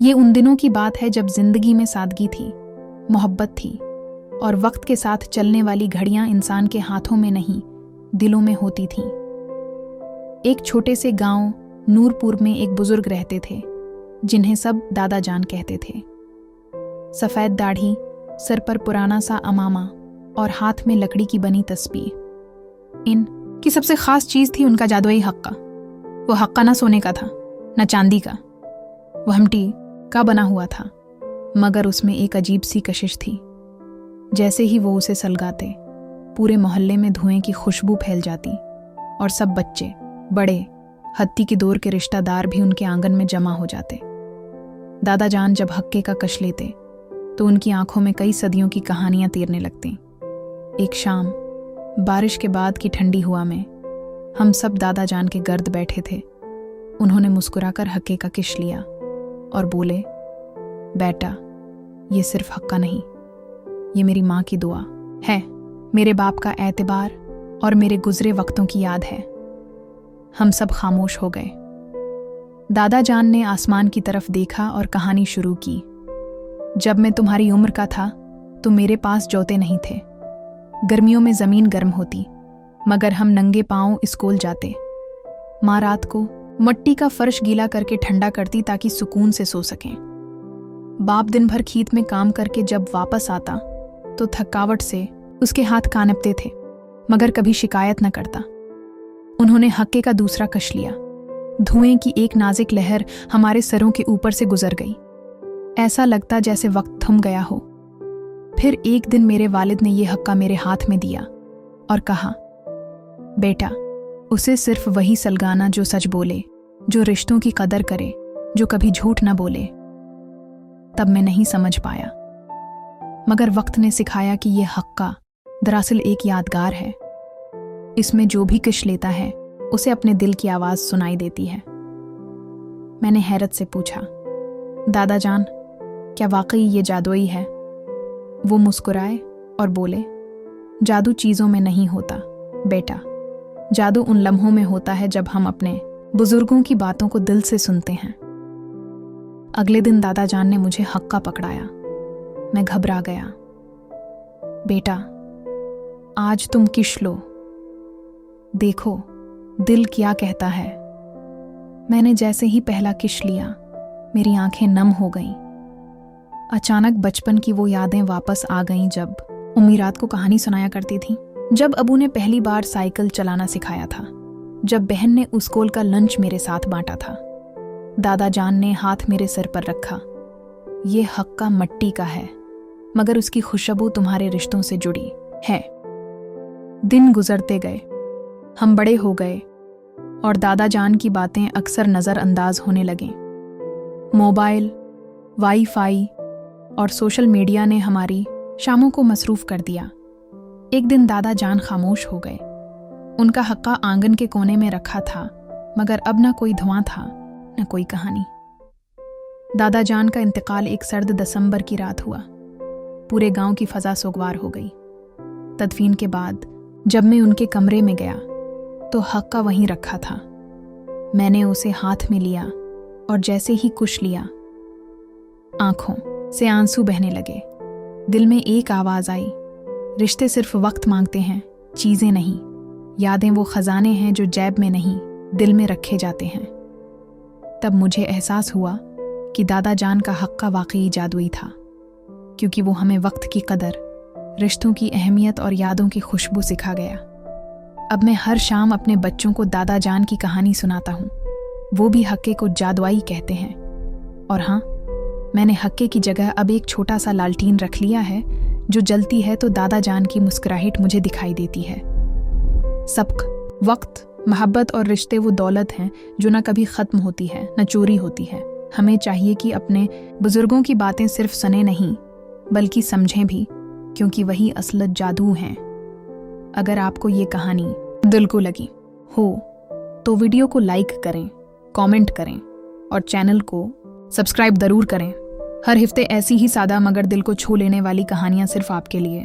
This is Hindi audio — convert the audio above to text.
ये उन दिनों की बात है जब जिंदगी में सादगी थी, मोहब्बत थी और वक्त के साथ चलने वाली घड़ियां इंसान के हाथों में नहीं, दिलों में होती थीं। एक छोटे से गांव नूरपुर में एक बुजुर्ग रहते थे जिन्हें सब दादा जान कहते थे। सफ़ेद दाढ़ी, सर पर पुराना सा अमामा और हाथ में लकड़ी की बनी तस्बीह। इन की सबसे खास चीज़ थी उनका जादुई हक्का। वो हक्का ना सोने का था, न चांदी का, वहमटी का बना हुआ था, मगर उसमें एक अजीब सी कशिश थी। जैसे ही वो उसे सलगाते, पूरे मोहल्ले में धुएं की खुशबू फैल जाती और सब बच्चे, बड़े, हत्ती की दौर के रिश्तेदार भी उनके आंगन में जमा हो जाते। दादा जान जब हक्के का कश लेते तो उनकी आंखों में कई सदियों की कहानियां तैरने लगती। एक शाम बारिश के बाद की ठंडी हवा में हम सब दादा जान के गर्द बैठे थे। उन्होंने मुस्कुराकर हक्के का किश लिया और बोले, बेटा, ये सिर्फ हक्का नहीं, ये मेरी माँ की दुआ है, मेरे बाप का एतबार और मेरे गुजरे वक्तों की याद है। हम सब खामोश हो गए। दादा जान ने आसमान की तरफ देखा और कहानी शुरू की। जब मैं तुम्हारी उम्र का था तो मेरे पास जौते नहीं थे। गर्मियों में ज़मीन गर्म होती, मगर हम नंगे पांव स्कूल जाते। माँ रात को मट्टी का फर्श गीला करके ठंडा करती ताकि सुकून से सो सकें। बाप दिन भर खेत में काम करके जब वापस आता तो थकावट से उसके हाथ कांपते थे, मगर कभी शिकायत न करता। उन्होंने हक्के का दूसरा कश लिया। धुएं की एक नाजुक लहर हमारे सरों के ऊपर से गुजर गई। ऐसा लगता जैसे वक्त थम गया हो। फिर एक दिन मेरे वालिद ने यह हक्का मेरे हाथ में दिया और कहा, बेटा, उसे सिर्फ वही सलगाना जो सच बोले, जो रिश्तों की कदर करे, जो कभी झूठ न बोले। तब मैं नहीं समझ पाया, मगर वक्त ने सिखाया कि यह हक्का दरअसल एक यादगार है। इसमें जो भी किश लेता है उसे अपने दिल की आवाज़ सुनाई देती है। मैंने हैरत से पूछा, दादा जान, क्या वाकई ये जादुई है? वो मुस्कुराए और बोले, जादू चीज़ों में नहीं होता बेटा, जादू उन लम्हों में होता है जब हम अपने बुजुर्गों की बातों को दिल से सुनते हैं। अगले दिन दादा जान ने मुझे हक्का पकड़ाया। मैं घबरा गया। बेटा, आज तुम किश लो, देखो दिल क्या कहता है। मैंने जैसे ही पहला किश लिया, मेरी आंखें नम हो गईं। अचानक बचपन की वो यादें वापस आ गईं जब उम्मी रात को कहानी सुनाया करती थी, जब अबू ने पहली बार साइकिल चलाना सिखाया था, जब बहन ने स्कूल का लंच मेरे साथ बांटा था। दादा जान ने हाथ मेरे सिर पर रखा। ये हक्का मट्टी का है, मगर उसकी खुशबू तुम्हारे रिश्तों से जुड़ी है। दिन गुजरते गए, हम बड़े हो गए और दादा जान की बातें अक्सर नज़रअंदाज होने लगें। मोबाइल, वाईफाई और सोशल मीडिया ने हमारी शामों को मसरूफ़ कर दिया। एक दिन दादा जान खामोश हो गए। उनका हक्का आंगन के कोने में रखा था, मगर अब न कोई धुआं था, न कोई कहानी। दादा जान का इंतकाल एक सर्द दिसंबर की रात हुआ। पूरे गांव की फ़ज़ा सोगवार हो गई। तदफीन के बाद जब मैं उनके कमरे में गया तो हक्का वहीं रखा था। मैंने उसे हाथ में लिया और जैसे ही कुछ लिया, आंखों से आंसू बहने लगे। दिल में एक आवाज़ आई, रिश्ते सिर्फ वक्त मांगते हैं, चीज़ें नहीं। यादें वो खजाने हैं जो जेब में नहीं, दिल में रखे जाते हैं। तब मुझे एहसास हुआ कि दादा जान का हक्का वाकई जादुई था, क्योंकि वो हमें वक्त की कदर, रिश्तों की अहमियत और यादों की खुशबू सिखा गया। अब मैं हर शाम अपने बच्चों को दादा जान की कहानी सुनाता हूँ। वो भी हक्के को जादुई कहते हैं। और हाँ, मैंने हक्के की जगह अब एक छोटा सा लालटीन रख लिया है, जो जलती है तो दादा जान की मुस्कुराहट मुझे दिखाई देती है। सबक, वक्त, मोहब्बत और रिश्ते वो दौलत हैं जो न कभी ख़त्म होती है, न चोरी होती है। हमें चाहिए कि अपने बुजुर्गों की बातें सिर्फ सुने नहीं, बल्कि समझें भी, क्योंकि वही असलत जादू हैं। अगर आपको ये कहानी दिल को लगी हो तो वीडियो को लाइक करें, कमेंट करें और चैनल को सब्सक्राइब ज़रूर करें। हर हफ्ते ऐसी ही सादा मगर दिल को छू लेने वाली कहानियाँ सिर्फ आपके लिए।